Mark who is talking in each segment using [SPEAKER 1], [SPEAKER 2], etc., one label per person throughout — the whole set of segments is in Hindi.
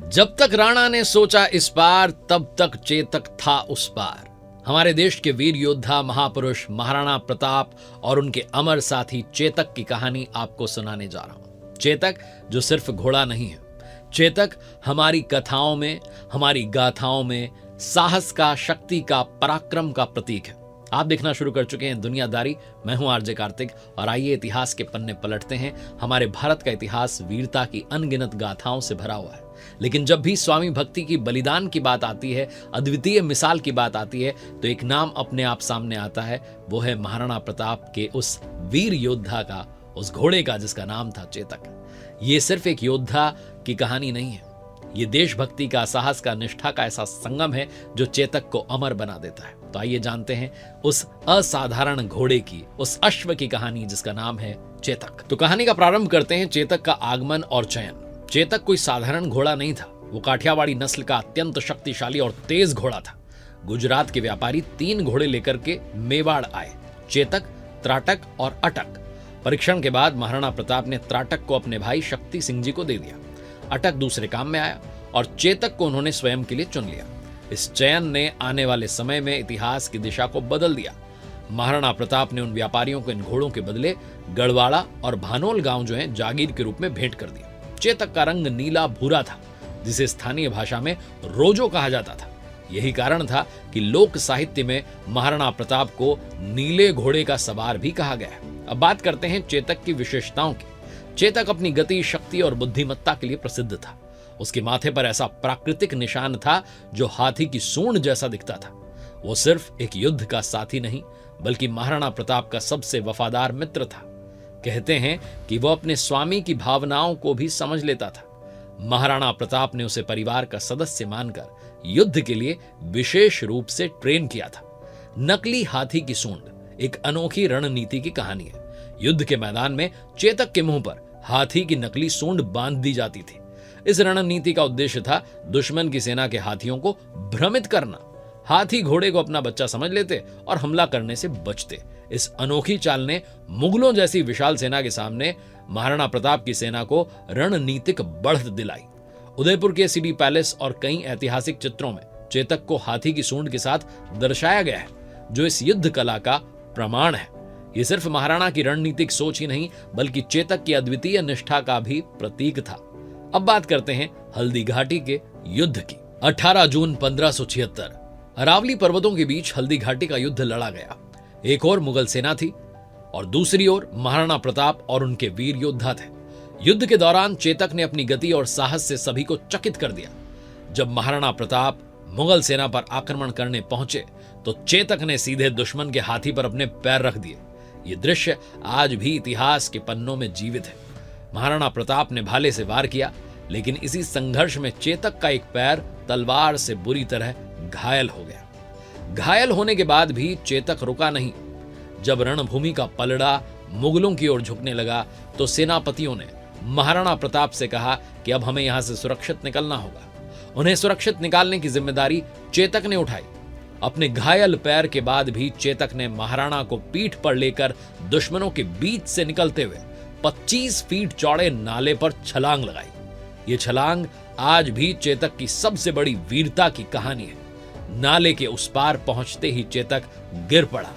[SPEAKER 1] जब तक राणा ने सोचा इस पार, तब तक चेतक था उस पार। हमारे देश के वीर योद्धा महापुरुष महाराणा प्रताप और उनके अमर साथी चेतक की कहानी आपको सुनाने जा रहा हूं। चेतक जो सिर्फ घोड़ा नहीं है, चेतक हमारी कथाओं में, हमारी गाथाओं में साहस का, शक्ति का, पराक्रम का प्रतीक है। आप देखना शुरू कर चुके हैं दुनियादारी। मैं हूं आरजे कार्तिक और आइए इतिहास के पन्ने पलटते हैं। हमारे भारत का इतिहास वीरता की अनगिनत गाथाओं से भरा हुआ है, लेकिन जब भी स्वामी भक्ति की, बलिदान की बात आती है, अद्वितीय मिसाल की बात आती है, तो एक नाम अपने आप सामने आता है। वो है महाराणा प्रताप के उस वीर योद्धा का, उस घोड़े का जिसका नाम था चेतक। ये सिर्फ एक योद्धा की कहानी नहीं है, ये देशभक्ति का, साहस का, निष्ठा का ऐसा संगम है जो चेतक को अमर बना देता है। तो आइए जानते हैं उस असाधारण घोड़े की, उस अश्व की कहानी जिसका नाम है चेतक। तो कहानी का प्रारंभ करते हैं चेतक का आगमन और चयन। चेतक कोई साधारण घोड़ा नहीं था, वो काठियावाड़ी नस्ल का अत्यंत शक्तिशाली और तेज घोड़ा था। गुजरात के व्यापारी 3 घोड़े लेकर के मेवाड़ आए, चेतक, त्राटक और अटक। परीक्षण के बाद महाराणा प्रताप ने त्राटक को अपने भाई शक्ति सिंह जी को दे दिया। अटक दूसरे काम में आया और चेतक को उन्होंने स्वयं के लिए चुन लिया। इस चयन ने आने वाले समय में इतिहास की दिशा को बदल दिया। महाराणा प्रताप ने उन व्यापारियों को इन घोड़ों के बदले गढ़वाड़ा और भानोल गांव जो है जागीर के रूप में भेंट कर दिया। चेतक का रंग नीला भूरा था, जिसे स्थानीय भाषा में रोजो कहा जाता था। यही कारण था कि लोक साहित्य में महाराणा प्रताप को नीले घोड़े का सवार भी कहा गया है। अब बात करते हैं चेतक की विशेषताओं की। चेतक अपनी गति, शक्ति और बुद्धिमत्ता के लिए प्रसिद्ध था। उसके माथे पर ऐसा प्राकृतिक निशान था जो हाथी की सूंड जैसा दिखता था। वो सिर्फ एक युद्ध का साथी नहीं, बल्कि महाराणा प्रताप का सबसे वफादार मित्र था। कहते हैं कि वो अपने स्वामी की भावनाओं को भी समझ लेता था। महाराणा प्रताप ने उसे परिवार का सदस्य मानकर युद्ध के लिए विशेष रूप से ट्रेन किया था। नकली हाथी की सूंड एक अनोखी रणनीति की कहानी है। युद्ध के मैदान में चेतक के मुंह पर हाथी की नकली सूंड बांध दी जाती थी। इस रणनीति का उद्देश्य था दुश्मन की सेना के हाथियों को भ्रमित करना। हाथी घोड़े को अपना बच्चा समझ लेते और हमला करने से बचते। इस अनोखी चाल ने मुगलों जैसी विशाल सेना के सामने महाराणा प्रताप की सेना को रणनीतिक बढ़त दिलाई। उदयपुर के सिटी पैलेस और कई ऐतिहासिक चित्रों में चेतक को हाथी की सूंड के साथ दर्शाया गया है, जो इस युद्ध कला का प्रमाण है। ये सिर्फ महाराणा की रणनीतिक सोच ही नहीं, बल्कि चेतक की अद्वितीय निष्ठा का भी प्रतीक था। अब बात करते हैं हल्दी घाटी के युद्ध की। 18 जून 1576 अरावली पर्वतों के बीच हल्दी घाटी का युद्ध लड़ा गया। एक ओर मुगल सेना थी और दूसरी ओर महाराणा प्रताप और उनके वीर योद्धा थे। युद्ध के दौरान चेतक ने अपनी गति और साहस से सभी को चकित कर दिया। जब महाराणा प्रताप मुगल सेना पर आक्रमण करने पहुंचे तो चेतक ने सीधे दुश्मन के हाथी पर अपने पैर रख दिए। ये दृश्य आज भी इतिहास के पन्नों में जीवित है। महाराणा प्रताप ने भाले से वार किया, लेकिन इसी संघर्ष में चेतक का एक पैर तलवार से बुरी तरह घायल हो गया। घायल होने के बाद भी चेतक रुका नहीं। जब रणभूमि का पलड़ा मुगलों की ओर झुकने लगा तो सेनापतियों ने महाराणा प्रताप से कहा कि अब हमें यहां से सुरक्षित निकलना होगा। उन्हें सुरक्षित निकालने की जिम्मेदारी चेतक ने उठाई। अपने घायल पैर के बाद भी चेतक ने महाराणा को पीठ पर लेकर दुश्मनों के बीच से निकलते हुए 25 फीट चौड़े नाले पर छलांग लगाई। ये छलांग आज भी चेतक की सबसे बड़ी वीरता की कहानी है। नाले के उस पार पहुंचते ही चेतक गिर पड़ा।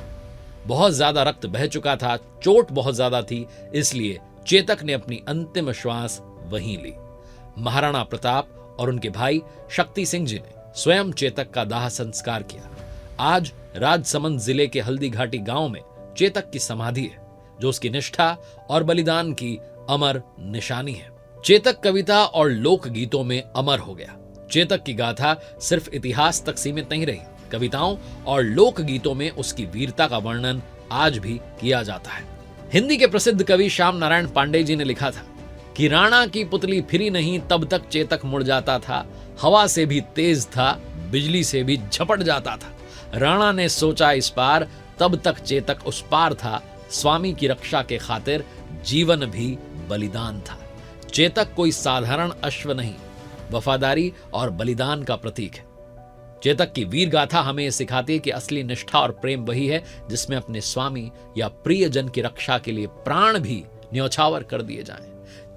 [SPEAKER 1] बहुत ज्यादा रक्त बह चुका था, चोट बहुत ज्यादा थी, इसलिए चेतक ने अपनी अंतिम श्वास वहीं ली। महाराणा प्रताप और उनके भाई शक्ति सिंह जी ने स्वयं चेतक का दाह संस्कार किया। आज राजसमंद जिले के हल्दी घाटी गांव में चेतक की समाधि है, जो उसकी निष्ठा और बलिदान की अमर निशानी है। चेतक कविता और लोक गीतों में अमर हो गया। चेतक की गाथा सिर्फ इतिहास तक सीमित नहीं रही, कविताओं और लोक गीतों में उसकी वीरता का वर्णन आज भी किया जाता है। हिंदी के प्रसिद्ध कवि श्याम नारायण पांडे जी ने लिखा था कि राणा की पुतली फिरी नहीं, तब तक चेतक मुड़ जाता था। हवा से भी तेज था, बिजली से भी झपट जाता था। राणा ने सोचा इस पार, तब तक चेतक उस पार था। स्वामी की रक्षा के खातिर जीवन भी बलिदान था। चेतक कोई साधारण अश्व नहीं, वफादारी और बलिदान का प्रतीक है। चेतक की वीर गाथा हमें यह सिखाती है कि असली निष्ठा और प्रेम वही है जिसमें अपने स्वामी या प्रियजन की रक्षा के लिए प्राण भी न्यौछावर कर दिए जाएं।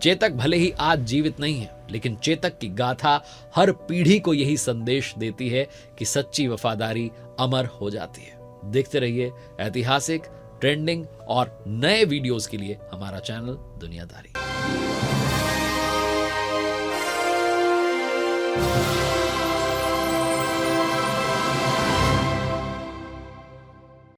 [SPEAKER 1] चेतक भले ही आज जीवित नहीं है, लेकिन चेतक की गाथा हर पीढ़ी को यही संदेश देती है कि सच्ची वफादारी अमर हो जाती है। देखते रहिए ऐतिहासिक, ट्रेंडिंग और नए वीडियोस के लिए हमारा चैनल दुनियादारी।